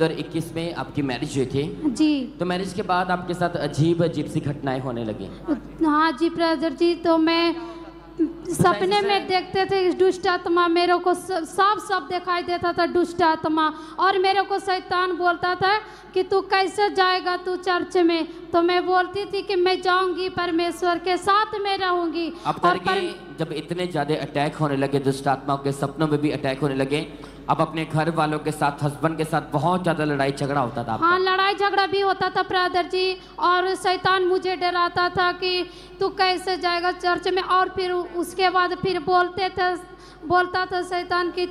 2021 में आपकी मैरिज हुई थी जी। तो मैरिज के बाद आपके साथ अजीब अजीब सी घटनाएं होने लगी। हाँ जी ब्रदर जी, तो मैं सपने में देखते थे दुष्ट आत्मा मेरे को सब दिखाई देता था, दुष्ट आत्मा। और मेरे को शैतान बोलता था कि तू कैसे जाएगा तू चर्च में, तो मैं बोलती थी कि मैं जाऊंगी, परमेश्वर के साथ में रहूंगी। अब जब इतने ज्यादा अटैक होने लगे, दुष्ट आत्माओं के सपनों में भी अटैक होने लगे, अब अपने घर वालों के साथ, हस्बैंड के साथ बहुत ज्यादा लड़ाई झगड़ा होता था आपका? हाँ, लड़ाई झगड़ा भी होता था ब्रदर जी। और शैतान मुझे डराता था कि तू कैसे जाएगा चर्च में। और फिर उसके बाद फिर बोलता था शैतान कि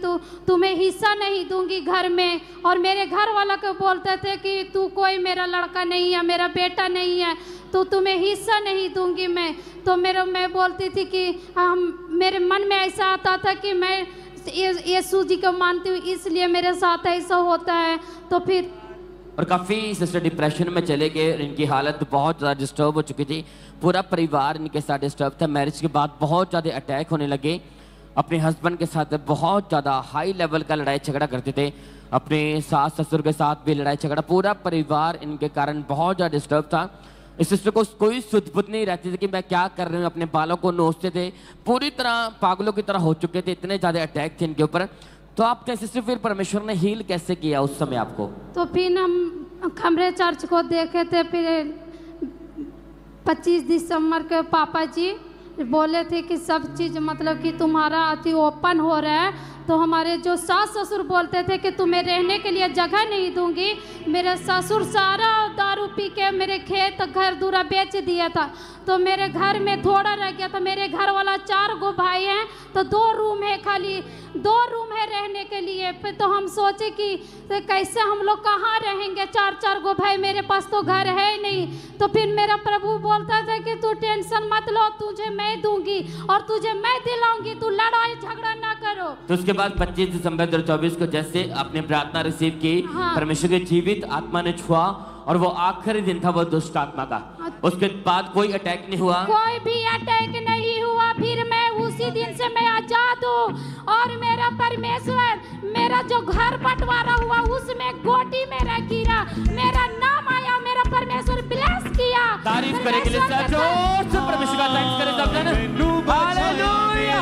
तुम्हें हिस्सा नहीं दूंगी घर में। और मेरे घर वाला को बोलते थे कि तू कोई मेरा लड़का नहीं है, मेरा बेटा नहीं है, तो तुम्हें हिस्सा नहीं दूंगी मैं। तो मैं बोलती थी कि मेरे मन में ऐसा आता था कि मैं यीशु जी को मानती हूँ, इसलिए मेरे साथ ऐसा होता है। तो फिर और काफ़ी सिस्टर डिप्रेशन में चले गए, इनकी हालत बहुत ज़्यादा डिस्टर्ब हो चुकी थी, पूरा परिवार इनके साथ डिस्टर्ब था। मैरिज के बाद बहुत ज़्यादा अटैक होने लगे, अपने हस्बैंड के साथ बहुत ज़्यादा हाई लेवल का लड़ाई झगड़ा करते थे, अपने सास ससुर के साथ भी लड़ाई झगड़ा, पूरा परिवार इनके कारण बहुत ज़्यादा डिस्टर्ब था। इस सिस्टर को कोई सुध बुध नहीं रहती थी कि मैं क्या कर रही हूँ, अपने बालों को नोचते थे, पूरी तरह पागलों की तरह हो चुके थे, इतने ज़्यादा अटैक थे इनके ऊपर। तो आप क्या सिस्टर फिर परमेश्वर ने हील कैसे किया उस समय आपको? तो फिर हम खमरे चर्च को देखे थे। फिर 25 दिसंबर के पापा जी बोले थे कि सब चीज़ मतलब कि तुम्हारा अति ओपन हो रहा है। तो हमारे जो सास ससुर बोलते थे कि तुम्हें रहने के लिए जगह नहीं दूंगी। मेरे ससुर सारा दारू पी के मेरे खेत घर दूरा बेच दिया था, तो मेरे घर में थोड़ा रह गया था। मेरे घर वाला 4 गो भाई हैं, तो 2 रूम है, खाली 2 रूम है रहने के लिए। फिर तो हम सोचे कि कैसे हम लोग कहाँ रहेंगे, 4 गो भाई, मेरे पास तो घर है नहीं। तो फिर मेरा प्रभु बोलता था कि तू टेंशन मत लो, तुझे मैं दूंगी और तुझे मैं दिलाऊंगी, तू लड़ाई झगड़ा ना करो। तो उसके बाद 25 दिसंबर 2024 को जैसे आपने प्रार्थना रिसीव की, हाँ। परमेश्वर के जीवित आत्मा ने छुआ और वो आखिरी दिन था वो दुष्ट आत्मा का। उसके बाद कोई अटैक नहीं हुआ, कोई भी अटैक नहीं हुआ। फिर मैं उसी दिन से मैं आजाद हूँ। और मेरा परमेश्वर, मेरा जो घर बंटवारा हुआ उसमें गोटी मेरा गिरा, मेरा नाम आया, मेरा परमेश्वर ब्लेस किया। तारीफ करे के लिए जोर से परमेश्वर का थैंक्स करें सब जन। हालेलुया।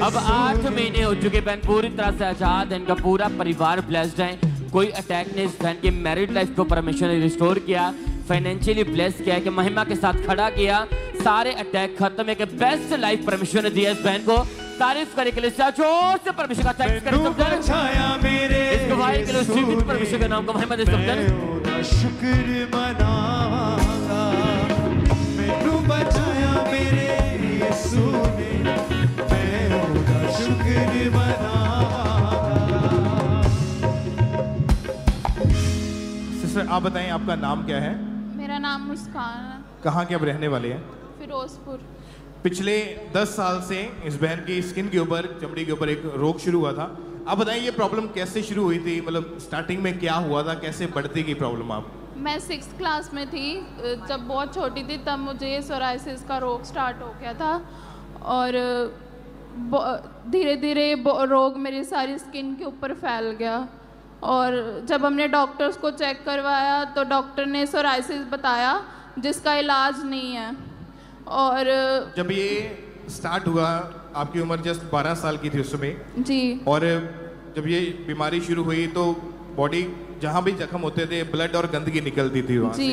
अब 8 महीने हो चुके, बहन पूरी तरह से आजाद है, इनका पूरा परिवार ब्लेस्ड है, कोई अटैक नहीं। इस बहन की मैरिड लाइफ को परमेश्वर ने रिस्टोर किया, फाइनेंशियली ब्लेस किया, कि महिमा के साथ खड़ा किया, सारे अटैक खत्म है, कि बेस्ट लाइफ परमेश्वर ने दिया इस बहन को। तारीफ करे के लिए जोर से परमेश्वर का थैंक्स करें सब जन। इस गवाही के लिए जीवित परमेश्वर के नाम को महिमा दे सब जन। शुक्र मनाऊंगा, मैनू बचाया मेरे यीशु ने, मैं ओदा शुक्र मनाऊंगा। सिस्टर आप बताएं, आपका नाम क्या है? मेरा नाम मुस्कान है। कहाँ के आप रहने वाले हैं? फिरोजपुर। पिछले 10 साल से इस बहन की स्किन के ऊपर, चमड़ी के ऊपर एक रोग शुरू हुआ था। आप बताइए ये प्रॉब्लम कैसे शुरू हुई थी, मतलब स्टार्टिंग में क्या हुआ था, कैसे बढ़ती गई प्रॉब्लम? आप मैं 6th क्लास में थी, जब बहुत छोटी थी तब मुझे सोराइसिस का रोग स्टार्ट हो गया था। और धीरे धीरे रोग मेरी सारी स्किन के ऊपर फैल गया। और जब हमने डॉक्टर्स को चेक करवाया तो डॉक्टर ने सोराइसिस बताया, जिसका इलाज नहीं है। और जब ये स्टार्ट हुआ, आपकी उम्र जस्ट 12 साल की थी उस समय जी। और जब ये बीमारी शुरू हुई तो बॉडी जहाँ भी जख्म होते थे ब्लड और गंदगी निकलती थी वहाँ से।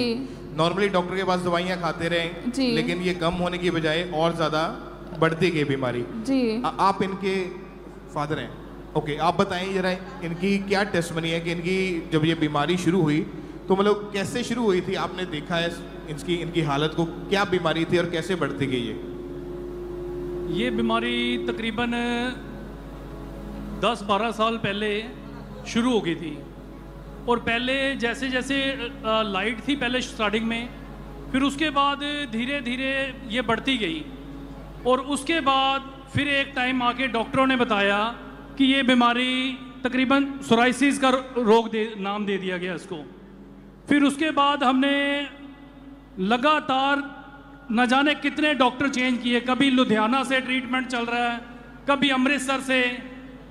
नॉर्मली डॉक्टर के पास दवाइयाँ खाते रहे, लेकिन ये कम होने की बजाय और ज़्यादा बढ़ती गई बीमारी जी। आप इनके फादर हैं, ओके। आप बताएं जरा इनकी क्या टेस्टमनी है कि इनकी जब ये बीमारी शुरू हुई तो मतलब कैसे शुरू हुई थी? आपने देखा है इनकी हालत को, क्या बीमारी थी और कैसे बढ़ती गई है? ये बीमारी तकरीबन 10-12 साल पहले शुरू हो गई थी। और पहले जैसे जैसे लाइट थी पहले स्टार्टिंग में, फिर उसके बाद धीरे धीरे ये बढ़ती गई। और उसके बाद फिर एक टाइम आके डॉक्टरों ने बताया कि ये बीमारी तकरीबन सोराइसिस का रोग नाम दे दिया गया इसको। फिर उसके बाद हमने लगातार न जाने कितने डॉक्टर चेंज किए, कभी लुधियाना से ट्रीटमेंट चल रहा है, कभी अमृतसर से,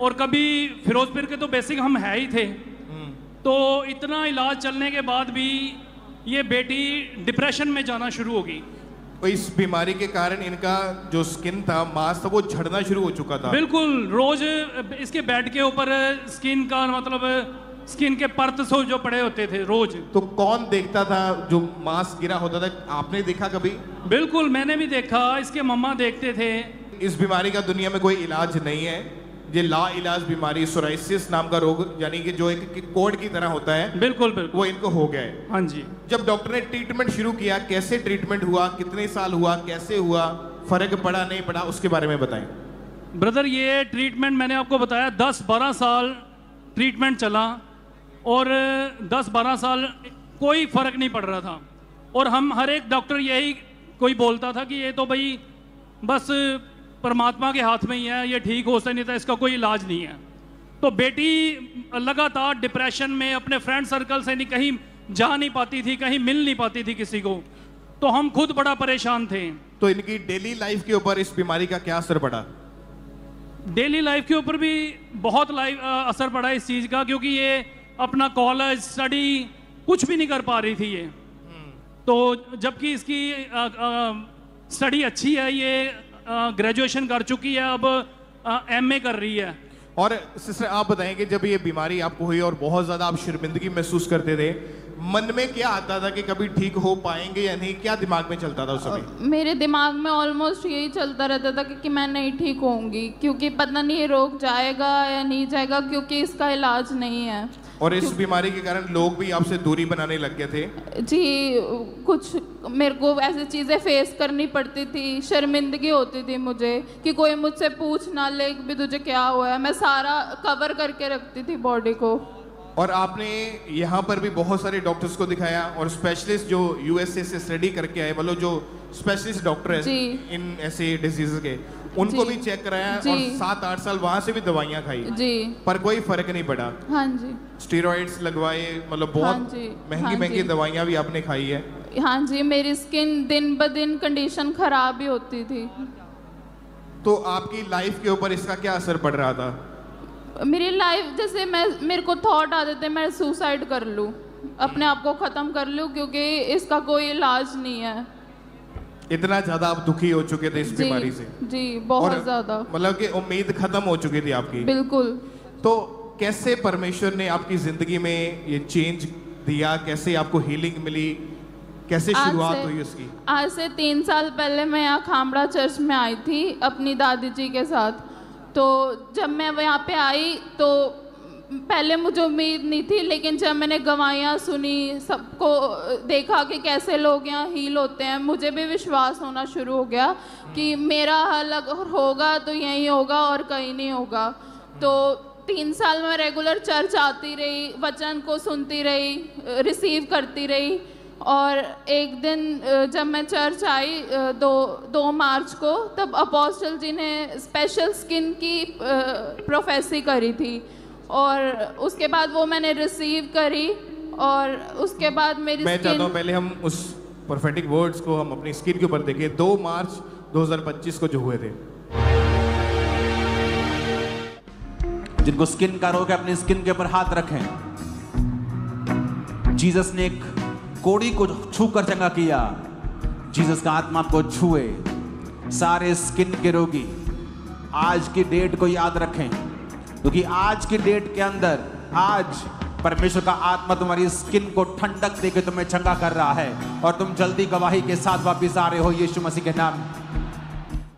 और कभी फिरोजपुर के तो बेसिक हम है ही थे। तो इतना इलाज चलने के बाद भी ये बेटी डिप्रेशन में जाना शुरू हो गई। तो इस बीमारी के कारण इनका जो स्किन था, मांस था, वो झड़ना शुरू हो चुका था। बिल्कुल, रोज इसके बेड के ऊपर स्किन का मतलब स्किन के परत सो जो पड़े होते थे रोज। तो कौन देखता था जो मांस गिरा होता था? आपने देखा कभी? बिल्कुल, मैंने भी देखा, इसके मम्मा देखते थे। इस बीमारी का दुनिया में कोई इलाज नहीं है। ये ला इलाज बीमारी, सोराइसिस नाम का रोग, यानी कि जो एक कोड की तरह होता है, बिल्कुल बिल्कुल, वो इनको हो गया है। हाँ जी। जब डॉक्टर ने ट्रीटमेंट शुरू किया, कैसे ट्रीटमेंट हुआ, कितने साल हुआ, कैसे हुआ, फर्क पड़ा नहीं पड़ा, उसके बारे में बताएं। ब्रदर, ये ट्रीटमेंट मैंने आपको बताया 10-12 साल ट्रीटमेंट चला और 10-12 साल कोई फर्क नहीं पड़ रहा था। और हम हर एक डॉक्टर यही कोई बोलता था कि ये तो भाई बस परमात्मा के हाथ में ही है, ये ठीक हो नहीं था, इसका कोई इलाज नहीं है। तो बेटी लगातार डिप्रेशन में, अपने फ्रेंड सर्कल से नहीं कहीं जा नहीं पाती थी, कहीं मिल नहीं पाती थी किसी को। तो हम खुद बड़ा परेशान थे। तो इनकी डेली लाइफ के ऊपर इस बीमारी का क्या असर पड़ा? डेली लाइफ के ऊपर भी बहुत असर पड़ा इस चीज़ का, क्योंकि ये अपना कॉलेज स्टडी कुछ भी नहीं कर पा रही थी ये। तो जबकि इसकी स्टडी अच्छी है, ये ग्रेजुएशन कर चुकी है, अब एमए कर रही है। और सिस्टर आप बताएं कि जब ये बीमारी आपको हुई और बहुत ज़्यादा आप शर्मिंदगी महसूस करते थे, मन में क्या आता था कि कभी ठीक हो पाएंगे या नहीं? क्या दिमाग में चलता था उस समय? मेरे दिमाग में ऑलमोस्ट यही चलता रहता था कि मैं नहीं ठीक होऊंगी, क्योंकि पता नहीं ये रोग जाएगा या नहीं जाएगा, क्योंकि इसका इलाज नहीं है। और इस बीमारी के कारण लोग भी आपसे दूरी बनाने लग गए थे? जी, कुछ मेरे को ऐसी चीज़ें फेस करनी पड़ती थी, शर्मिंदगी होती थी मुझे कि कोई मुझसे पूछ ना ले कि तुझे क्या हुआ है। मैं सारा कवर करके रखती थी बॉडी को। और आपने यहाँ पर भी बहुत सारे डॉक्टर्स को दिखाया और स्पेशलिस्ट जो यूएसए से स्टडी करके आए, मतलब जो स्पेशलिस्ट डॉक्टर हैं इन ऐसे डिजीज के, उनको भी चेक कराया और 7-8 साल वहाँ से भी दवाइयाँ खाई जी, पर कोई फर्क नहीं पड़ा। हाँ जी, स्टेरॉइड्स लगवाए, मतलब बहुत महंगी दवाइयाँ भी आपने खाई है। हाँ जी, मेरी स्किन दिन ब दिन कंडीशन खराब ही होती थी। तो आपकी लाइफ के ऊपर इसका क्या असर पड़ रहा था? मेरी लाइफ जैसे मेरे को थॉट आते थे मैं सुसाइड कर लूँ, अपने आप को ख़त्म कर लूँ, क्योंकि इसका कोई इलाज नहीं है। इतना ज़्यादा आप दुखी हो चुके थे इस बीमारी से? जी, बहुत ज़्यादा, मतलब कि उम्मीद खत्म हो चुकी थी आपकी। बिल्कुल। तो कैसे परमेश्वर ने आपकी ज़िंदगी में ये चेंज दिया, कैसे आपको हीलिंग मिली, कैसे शुरुआत हुई उसकी? आज से 3 साल पहले मैं यहाँ खामड़ा चर्च में आई थी अपनी दादी जी के साथ। तो जब मैं यहाँ पे आई तो पहले मुझे उम्मीद नहीं थी, लेकिन जब मैंने गवाहियाँ सुनी, सबको देखा कि कैसे लोग यहाँ हील होते हैं, मुझे भी विश्वास होना शुरू हो गया कि मेरा हल अगर होगा तो यहीं होगा और कहीं नहीं होगा। तो 3 साल में रेगुलर चर्च आती रही, वचन को सुनती रही, रिसीव करती रही। और एक दिन जब मैं चर्च आई 2 मार्च को, तब अपोस्टल जी ने स्पेशल स्किन की प्रोफेसी करी थी और उसके बाद वो मैंने रिसीव करी और उसके बाद मेरी मैं चाहता हूँ पहले हम उस प्रोफेटिक वर्ड्स को हम अपनी स्किन के ऊपर देखें। 2 मार्च 2025 को जो हुए थे। जिनको स्किन का रोग है अपनी स्किन के ऊपर हाथ रखें। जीसस ने एक कोड़ी को छूकर चंगा किया। जीसस का आत्मा आपको छुए। सारे स्किन के रोगी आज की डेट को याद रखें, क्योंकि आज की डेट के अंदर आज परमेश्वर का आत्मा तुम्हारी स्किन को ठंडक देकर तुम्हें चंगा कर रहा है और तुम जल्दी गवाही के साथ वापस आ रहे हो यीशु मसीह के नाम।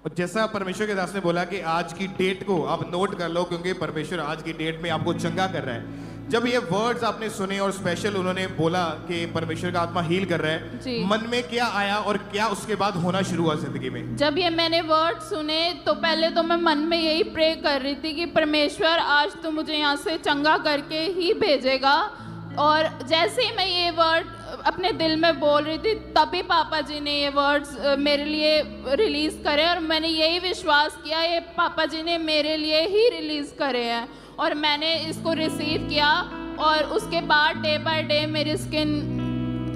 और जैसा परमेश्वर के दास ने बोला कि आज की डेट को आप नोट कर लो, क्योंकि परमेश्वर आज की डेट में आपको चंगा कर रहा है। जब ये वर्ड्स आपने सुने और स्पेशल उन्होंने बोला कि परमेश्वर का आत्मा हील कर रहा है, मन में क्या आया और क्या उसके बाद होना शुरू हुआ जिंदगी में? जब ये मैंने वर्ड सुने तो पहले तो मैं मन में यही प्रे कर रही थी कि परमेश्वर आज तो मुझे यहाँ से चंगा करके ही भेजेगा। और जैसे ही मैं ये वर्ड अपने दिल में बोल रही थी, तभी पापा जी ने ये वर्ड्स मेरे लिए रिलीज़ करे और मैंने यही विश्वास किया ये पापा जी ने मेरे लिए ही रिलीज़ करे हैं और मैंने इसको रिसीव किया। और उसके बाद डे बाय डे मेरी स्किन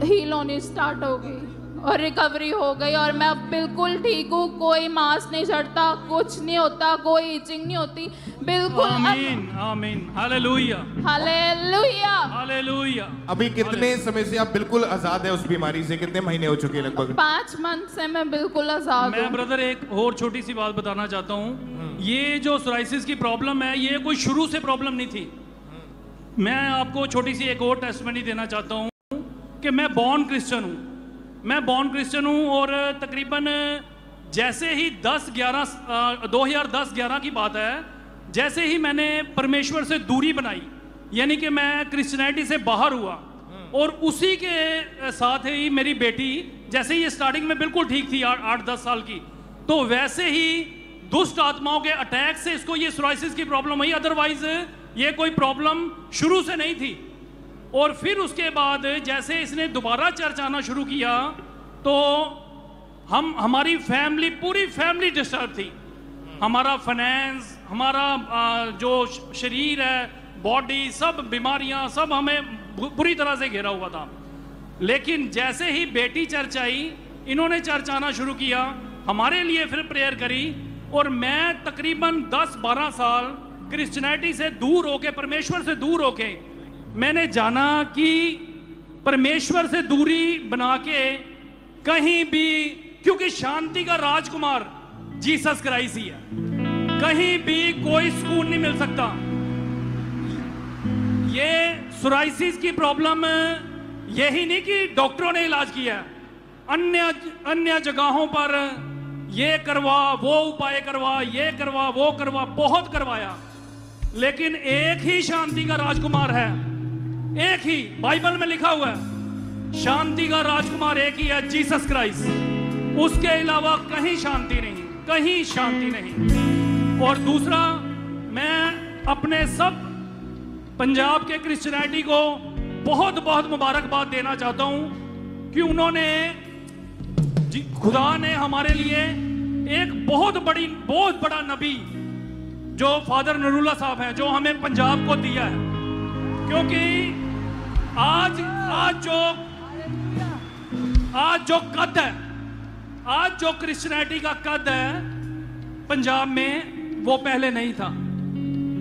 हील होनी स्टार्ट हो गई और रिकवरी हो गई और मैं अब बिल्कुल ठीक हूँ। कोई मांस नहीं चढ़ता, कुछ नहीं होता, कोई इचिंग नहीं होती, बिल्कुल। आमीन आमीन, हालेलुया हालेलुया हालेलुया। अभी कितने समय से आप बिल्कुल आजाद है उस बीमारी से? कितने महीने हो चुके हैं लगभग? 5 मंथ से मैं बिल्कुल आजाद हूँ। मैं ब्रदर एक और छोटी सी बात बताना चाहता हूँ। ये जो सोराइसिस की प्रॉब्लम है, ये कोई शुरू से प्रॉब्लम नहीं थी। मैं आपको छोटी सी एक और टेस्टमनी देना चाहता हूँ कि मैं बॉर्न क्रिश्चियन हूँ। मैं बॉर्न क्रिश्चियन हूँ और तकरीबन जैसे ही 2010-11 की बात है, जैसे ही मैंने परमेश्वर से दूरी बनाई, यानी कि मैं क्रिश्चियनिटी से बाहर हुआ, और उसी के साथ ही मेरी बेटी, जैसे ही स्टार्टिंग में बिल्कुल ठीक थी 8-10 साल की, तो वैसे ही दुष्ट आत्माओं के अटैक से इसको ये सोराइसिस की प्रॉब्लम हुई। अदरवाइज ये कोई प्रॉब्लम शुरू से नहीं थी। और फिर उसके बाद जैसे इसने दोबारा चर्च आना शुरू किया तो हमारी फैमिली, पूरी फैमिली डिस्टर्ब थी। हमारा फाइनेंस, हमारा जो शरीर है, बॉडी, सब बीमारियां, सब हमें बुरी तरह से घेरा हुआ था। लेकिन जैसे ही बेटी चर्च आई, इन्होंने चर्च आना शुरू किया, हमारे लिए फिर प्रेयर करी, और मैं तकरीबन 10-12 साल क्रिश्चियनिटी से दूर होके, परमेश्वर से दूर होके, मैंने जाना कि परमेश्वर से दूरी बना के कहीं भी, क्योंकि शांति का राजकुमार जीसस क्राइस्ट ही है, कहीं भी कोई सुकून नहीं मिल सकता। ये सोराइसिस की प्रॉब्लम यही नहीं कि डॉक्टरों ने इलाज किया, अन्य जगहों पर ये करवा, वो उपाय करवा, ये करवा, वो करवा, बहुत करवाया, लेकिन एक ही शांति का राजकुमार है, एक ही, बाइबल में लिखा हुआ है, शांति का राजकुमार एक ही है, जीसस क्राइस्ट। उसके अलावा कहीं शांति नहीं, कहीं शांति नहीं। और दूसरा, मैं अपने सब पंजाब के क्रिश्चियनिटी को बहुत बहुत मुबारकबाद देना चाहता हूं कि उन्होंने, खुदा ने हमारे लिए एक बहुत बड़ा नबी जो फादर नरूल्लाह साहब हैं, जो हमें पंजाब को दिया है। क्योंकि आज जो कद है, आज जो क्रिश्चियनिटी का कद है पंजाब में, वो पहले नहीं था।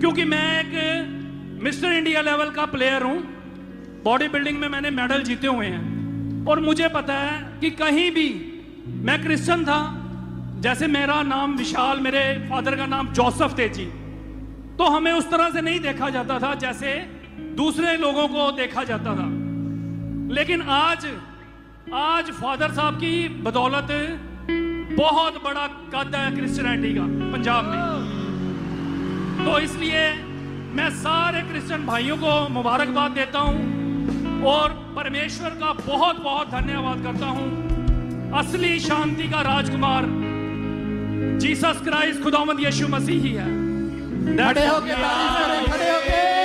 क्योंकि मैं एक मिस्टर इंडिया लेवल का प्लेयर हूं, बॉडी बिल्डिंग में मैंने मेडल जीते हुए हैं, और मुझे पता है कि कहीं भी मैं क्रिश्चियन था, जैसे मेरा नाम विशाल, मेरे फादर का नाम जोसेफ थे जी, तो हमें उस तरह से नहीं देखा जाता था जैसे दूसरे लोगों को देखा जाता था। लेकिन आज फादर साहब की बदौलत बहुत बड़ा कद है क्रिश्चियनिटी का पंजाब में। तो इसलिए मैं सारे क्रिश्चियन भाइयों को मुबारकबाद देता हूं और परमेश्वर का बहुत बहुत धन्यवाद करता हूं। असली शांति का राजकुमार जीसस क्राइस्ट, खुदावंद यीशु मसीह ही है। खड़े होके तारीफ करें, खड़े होके।